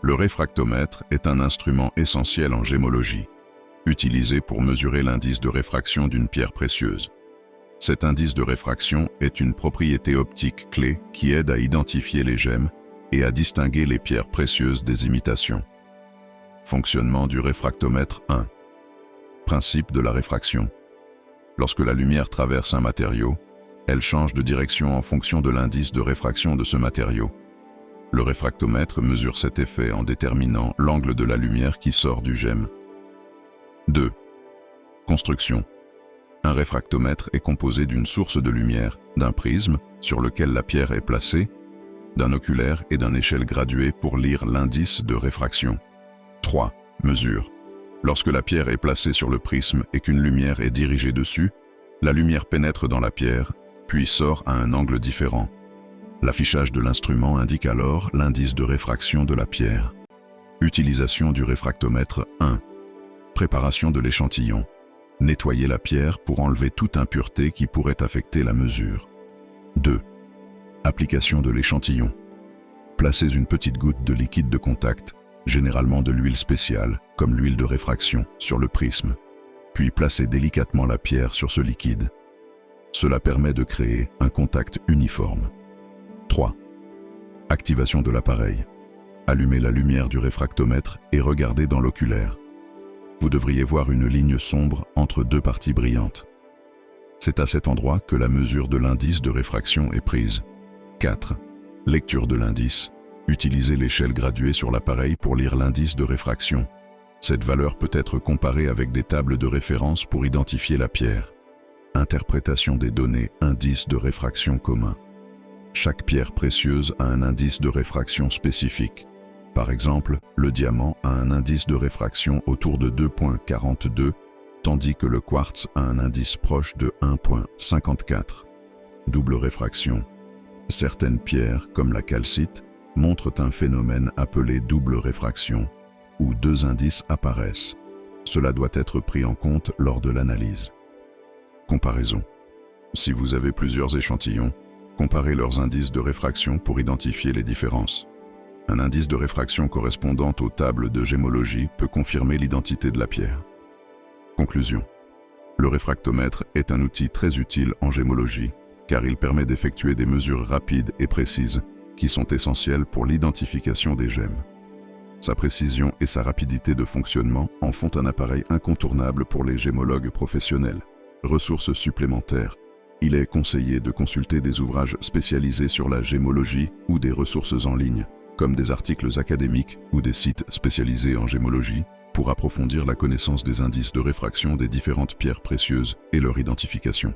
Le réfractomètre est un instrument essentiel en gémologie, utilisé pour mesurer l'indice de réfraction d'une pierre précieuse. Cet indice de réfraction est une propriété optique clé qui aide à identifier les gemmes et à distinguer les pierres précieuses des imitations. Fonctionnement du réfractomètre 1. Principe de la réfraction. Lorsque la lumière traverse un matériau, elle change de direction en fonction de l'indice de réfraction de ce matériau. Le réfractomètre mesure cet effet en déterminant l'angle de la lumière qui sort du gemme. 2. Construction. Un réfractomètre est composé d'une source de lumière, d'un prisme sur lequel la pierre est placée, d'un oculaire et d'une échelle graduée pour lire l'indice de réfraction. 3. Mesure. Lorsque la pierre est placée sur le prisme et qu'une lumière est dirigée dessus, la lumière pénètre dans la pierre, puis sort à un angle différent. L'affichage de l'instrument indique alors l'indice de réfraction de la pierre. Utilisation du réfractomètre 1. Préparation de l'échantillon. Nettoyer la pierre pour enlever toute impureté qui pourrait affecter la mesure. 2. Application de l'échantillon. Placez une petite goutte de liquide de contact, généralement de l'huile spéciale, comme l'huile de réfraction, sur le prisme, puis placez délicatement la pierre sur ce liquide. Cela permet de créer un contact uniforme. 3. Activation de l'appareil. Allumez la lumière du réfractomètre et regardez dans l'oculaire. Vous devriez voir une ligne sombre entre deux parties brillantes. C'est à cet endroit que la mesure de l'indice de réfraction est prise. 4. Lecture de l'indice. Utilisez l'échelle graduée sur l'appareil pour lire l'indice de réfraction. Cette valeur peut être comparée avec des tables de référence pour identifier la pierre. Interprétation des données indice de réfraction commun. Chaque pierre précieuse a un indice de réfraction spécifique. Par exemple, le diamant a un indice de réfraction autour de 2,42, tandis que le quartz a un indice proche de 1,54. Double réfraction. Certaines pierres, comme la calcite, montrent un phénomène appelé double réfraction, où deux indices apparaissent. Cela doit être pris en compte lors de l'analyse. Comparaison. Si vous avez plusieurs échantillons, comparez leurs indices de réfraction pour identifier les différences. Un indice de réfraction correspondant aux tables de gémologie peut confirmer l'identité de la pierre. Conclusion. Le réfractomètre est un outil très utile en gémologie, car il permet d'effectuer des mesures rapides et précises qui sont essentielles pour l'identification des gemmes. Sa précision et sa rapidité de fonctionnement en font un appareil incontournable pour les gémologues professionnels. Ressources supplémentaires. Il est conseillé de consulter des ouvrages spécialisés sur la gémologie ou des ressources en ligne, comme des articles académiques ou des sites spécialisés en gémologie, pour approfondir la connaissance des indices de réfraction des différentes pierres précieuses et leur identification.